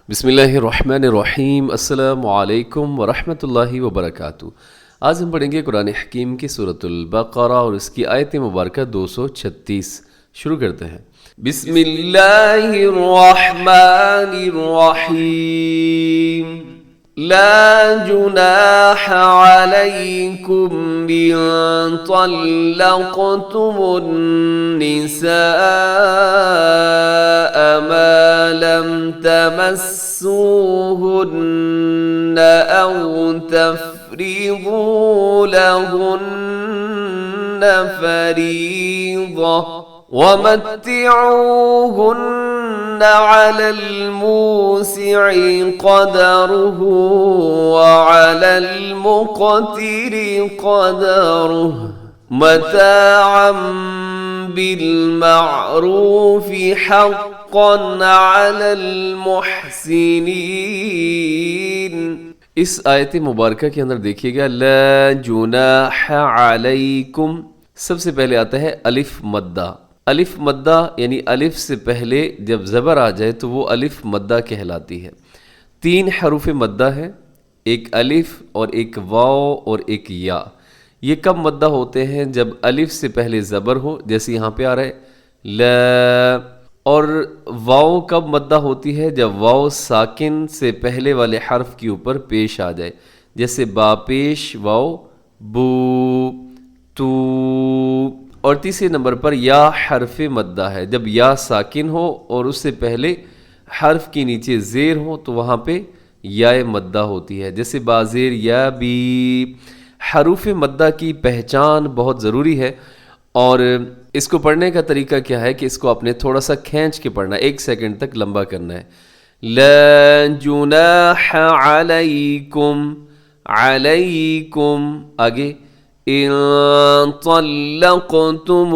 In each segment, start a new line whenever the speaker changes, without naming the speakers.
بسم اللہ الرحمن الرحیم۔ السلام علیکم ورحمۃ اللہ وبرکاتہ۔ آج ہم پڑھیں گے قرآن حکیم کی سورۃ البقرہ اور اس کی آیت مبارکہ 236۔ شروع کرتے ہیں۔ بسم اللہ الرحمن الرحیم۔ لا جناح علیکم ان طلقتم النساء ما لم تمسوهن أو تفرضوا لهن فريضة ومتعوهن على الموسع قدره وعلى المقتر قدره متاعا بالمعروف حقا على المحسنين۔ اس آیت مبارکہ کے اندر دیکھیے گا لا جناح علیکم، سب سے پہلے آتا ہے الف مدہ۔ الف مدہ یعنی الف سے پہلے جب زبر آ جائے تو وہ الف مدہ کہلاتی ہے۔ 3 حروف مدہ ہے، ایک الف اور ایک واو اور ایک یا۔ یہ کب مدہ ہوتے ہیں؟ جب الف سے پہلے زبر ہو، جیسے یہاں پہ آ رہا ہے لا۔ اور واو کب مدہ ہوتی ہے؟ جب واو ساکن سے پہلے والے حرف کے اوپر پیش آ جائے، جیسے با پیش واو بو تو۔ اور تیسرے نمبر پر یا حرف مدہ ہے، جب یا ساکن ہو اور اس سے پہلے حرف کے نیچے زیر ہو تو وہاں پہ یا مدہ ہوتی ہے، جیسے بازیر یا بی۔ حروف مدہ کی پہچان بہت ضروری ہے، اور اس کو پڑھنے کا طریقہ کیا ہے کہ اس کو آپ نے تھوڑا سا کھینچ کے پڑھنا ہے، 1 سیکنڈ تک لمبا کرنا ہے۔ لا جناح علیکم، علیکم۔ آگے ان طلقتم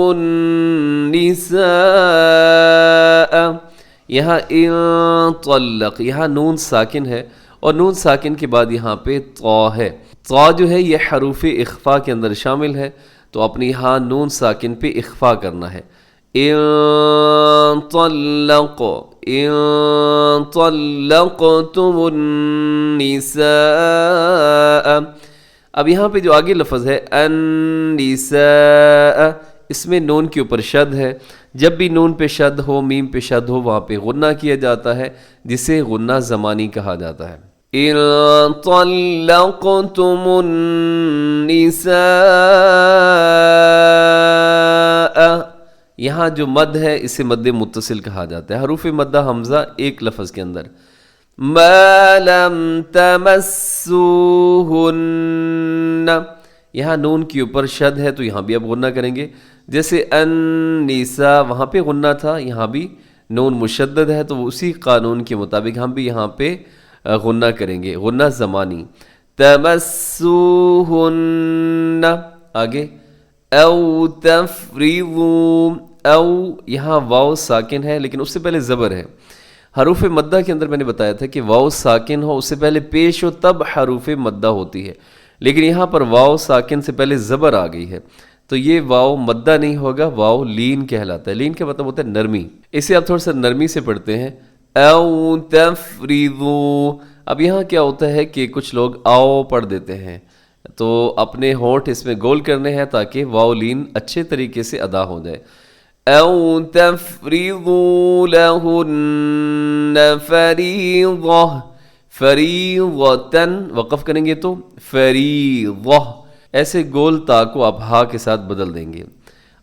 النساء، یہاں ان طلق، یہاں نون ساکن ہے اور نون ساکن کے بعد یہاں پہ طا ہے۔ طا جو ہے یہ حروف اخفا کے اندر شامل ہے، تو اپنی یہاں نون ساکن پہ اخفا کرنا ہے۔ ان طلقتم النساء۔ اب یہاں پہ جو آگے لفظ ہے النساء، اس میں نون کے اوپر شد ہے۔ جب بھی نون پہ شد ہو، میم پہ شد ہو، وہاں پہ غنہ کیا جاتا ہے، جسے غنہ زمانی کہا جاتا ہے۔ ان طلقتم النساء، یہاں جو مد ہے اسے مد متصل کہا جاتا ہے۔ حروف مدہ حمزہ ایک لفظ کے اندر۔ ما لم تمسوهن، یہاں نون کے اوپر شد ہے تو یہاں بھی اب غنہ کریں گے، جیسے النساء وہاں پہ غنہ تھا، یہاں بھی نون مشدد ہے، تو اسی قانون کے مطابق ہم بھی یہاں پہ غنہ کریں گے، غنہ زمانی۔ تمسوهن، آگے او تفریضوا، او یہاں واو ساکن ہے لیکن اس سے پہلے زبر ہے۔ حروف مدہ کے اندر میں نے بتایا تھا کہ واو ساکن ہو، اس سے پہلے پیش ہو، تب حروف مدہ ہوتی ہے، لیکن یہاں پر واو ساکن سے پہلے زبر آ گئی ہے تو یہ واو مدہ نہیں ہوگا، واو لین کہلاتا ہے۔ لین کا مطلب ہوتا ہے نرمی۔ اسے آپ تھوڑا سا نرمی سے پڑھتے ہیں او تفریضوا۔ اب یہاں کیا ہوتا ہے کہ کچھ لوگ آؤ پڑھ دیتے ہیں، تو اپنے ہونٹ اس میں گول کرنے ہیں تاکہ واو لین اچھے طریقے سے ادا ہو جائے۔ او تفریضوا لہن فریضہ، فریضۃ وقف کریں گے تو فریضہ، ایسے گول تا کو آپ ہا کے ساتھ بدل دیں گے۔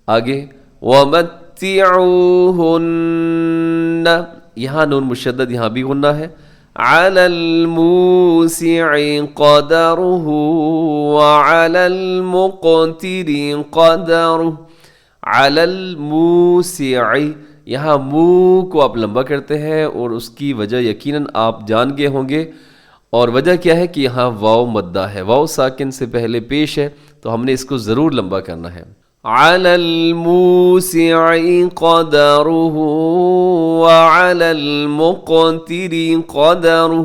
آگے ومتعوہن، یہاں نون مشدد، یہاں بھی غنہ ہے۔ علی الموسع قدرہ وعلی المقتر قدرہ، علی الموسع، یہاں منہ کو آپ لمبا کرتے ہیں اور اس کی وجہ یقیناً آپ جان گئے ہوں گے، اور وجہ کیا ہے کہ یہاں واو مدہ ہے، واو ساکن سے پہلے پیش ہے تو ہم نے اس کو ضرور لمبا کرنا ہے۔ علی الموسع قدرہ وعلی المقتر قدرہ،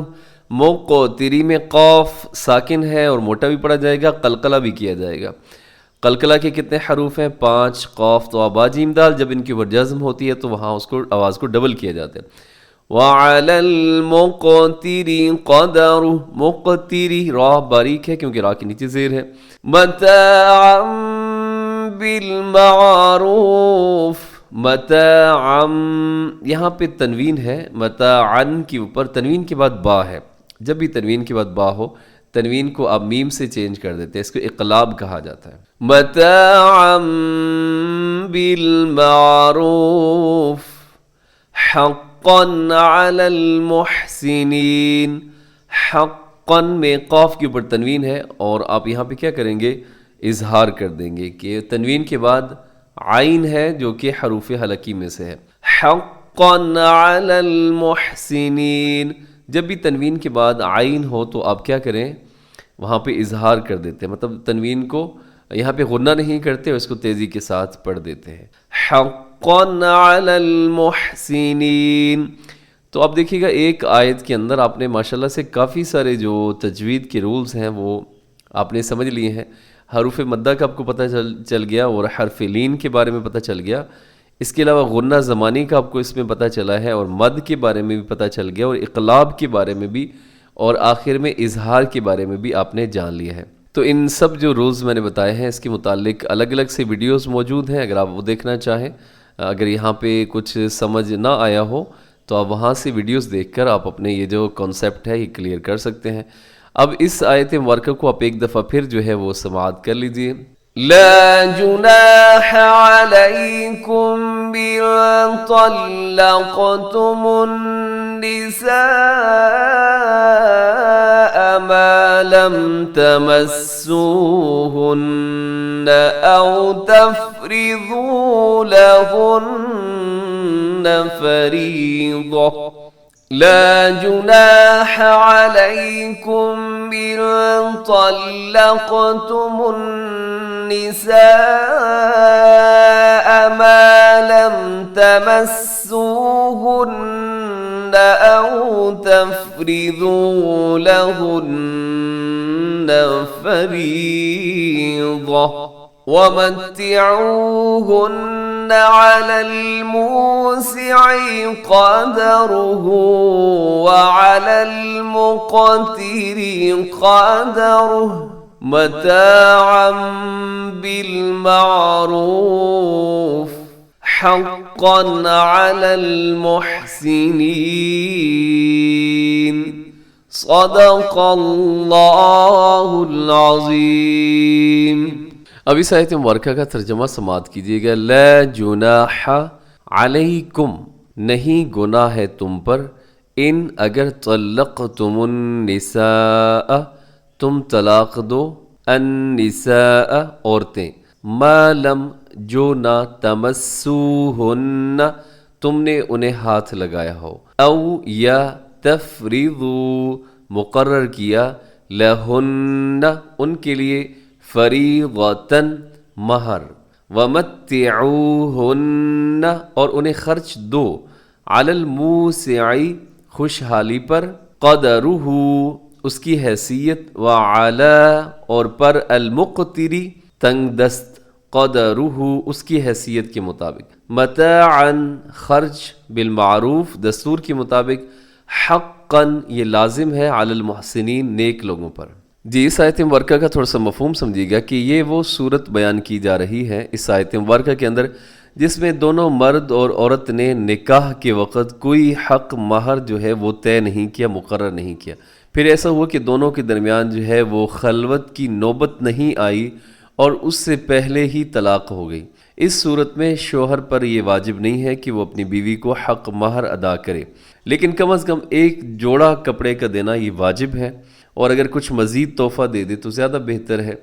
مقتری میں قاف ساکن ہے اور موٹا بھی پڑھا جائے گا، قلقلہ بھی کیا جائے گا۔ قلقلہ کے کتنے حروف ہیں؟ 5، قاف تو با جیم دال، جب ان کے اوپر جزم ہوتی ہے تو وہاں اس کو آواز کو ڈبل کیا جاتا ہے۔ وَعَلَى الْمُقْتِرِ قَدَرُهُ، مقتری را باریک ہے کیونکہ را کے نیچے زیر ہے۔ مَتَاعًا بِالْمَعْرُوفِ، متاعًا یہاں پہ تنوین ہے، متاعًا کے اوپر تنوین کے بعد با ہے۔ جب بھی تنوین کے بعد با ہو، تنوین کو آپ میم سے چینج کر دیتے ہیں، اس کو اقلاب کہا جاتا ہے۔ متاعًا بالمعروف حقاً علی المحسنین، حقاً میں قاف کے اوپر تنوین ہے اور آپ یہاں پہ کیا کریں گے؟ اظہار کر دیں گے کہ تنوین کے بعد عین ہے جو کہ حروف حلقی میں سے ہے۔ حقاً علی المحسنین، جب بھی تنوین کے بعد عین ہو تو آپ کیا کریں؟ وہاں پہ اظہار کر دیتے ہیں، مطلب تنوین کو یہاں پہ غنہ نہیں کرتے، اس کو تیزی کے ساتھ پڑھ دیتے ہیں۔ حقاً علی المحسنین۔ تو آپ دیکھیے گا ایک آیت کے اندر آپ نے ماشاءاللہ سے کافی سارے جو تجوید کے رولز ہیں وہ آپ نے سمجھ لیے ہیں۔ حروف مدہ کا آپ کو پتہ چل گیا اور حرف لین کے بارے میں پتہ چل گیا، اس کے علاوہ غنہ زمانی کا آپ کو اس میں پتہ چلا ہے، اور مد کے بارے میں بھی پتہ چل گیا، اور اقلاب کے بارے میں بھی، اور آخر میں اظہار کے بارے میں بھی آپ نے جان لیا ہے۔ تو ان سب جو رولز میں نے بتائے ہیں اس کے متعلق الگ الگ سے ویڈیوز موجود ہیں، اگر آپ وہ دیکھنا چاہیں، اگر یہاں پہ کچھ سمجھ نہ آیا ہو تو آپ وہاں سے ویڈیوز دیکھ کر آپ اپنے یہ جو کانسیپٹ ہے یہ کلیئر کر سکتے ہیں۔ اب اس آیت مبارکہ کو آپ ایک دفعہ پھر جو ہے وہ سماعت کر لیجئے۔ لا جناح علیکم بِإِن طَلَّقْتُمُ النِّسَاءَ مَا لَمْ تَمَسُّوهُنَّ أَوْ تَفْرِضُوا لَهُنَّ فَرِيضَةً لا جناح عليكم إن طلقتم النساء ما لم تمسوهن أو تفرضوا لهن فريضة ومتعوهن على الموسع قدره وعلى المقتر قدره متاعا بالمعروف حقا على المحسنين صدق اللہ العظیم۔ اب اس آیت مبارکہ کا ترجمہ سماعت کیجئے گا۔ لا جناح علیکم، نہیں گناہ ہے تم پر، ان اگر طلقتم النساء تم طلاق دو، النساء عورتیں، ما لم جو نہ، تمسوہن تم نے انہیں ہاتھ لگایا ہو، او یا تفریضو مقرر کیا، لہن ان کے لیے، فریضتاً مہر، ومتعوہن اور انہیں خرچ دو، علی الموسع خوشحالی پر، قدرہ اس کی حیثیت، وعلی اور پر، المقتر تنگ دست، قدرہ اس کی حیثیت کے مطابق، متاعاً خرچ، بالمعروف دستور کے مطابق، حقاً یہ لازم ہے، علی المحسنین نیک لوگوں پر۔ جی اس آیت مبارکہ کا تھوڑا سا مفہوم سمجھیے گا کہ یہ وہ صورت بیان کی جا رہی ہے اس آیت مبارکہ کے اندر جس میں دونوں مرد اور عورت نے نکاح کے وقت کوئی حق مہر جو ہے وہ طے نہیں کیا، مقرر نہیں کیا، پھر ایسا ہوا کہ دونوں کے درمیان جو ہے وہ خلوت کی نوبت نہیں آئی اور اس سے پہلے ہی طلاق ہو گئی۔ اس صورت میں شوہر پر یہ واجب نہیں ہے کہ وہ اپنی بیوی کو حق مہر ادا کرے، لیکن کم از کم ایک جوڑا کپڑے کا دینا یہ واجب ہے، اور اگر کچھ مزید تحفہ دے دے تو زیادہ بہتر ہے۔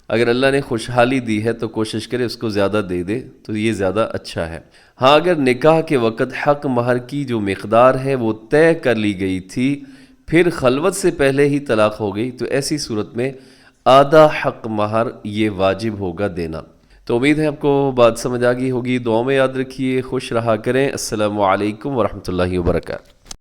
اگر اللہ نے خوشحالی دی ہے تو کوشش کرے اس کو زیادہ دے دے تو یہ زیادہ اچھا ہے۔ ہاں اگر نکاح کے وقت حق مہر کی جو مقدار ہے وہ طے کر لی گئی تھی، پھر خلوت سے پہلے ہی طلاق ہو گئی، تو ایسی صورت میں آدھا حق مہر یہ واجب ہوگا دینا۔ تو امید ہے آپ کو بات سمجھ آ گئی ہوگی، دعاؤں میں یاد رکھیے، خوش رہا کریں۔ السلام علیکم ورحمۃ اللہ وبرکاتہ۔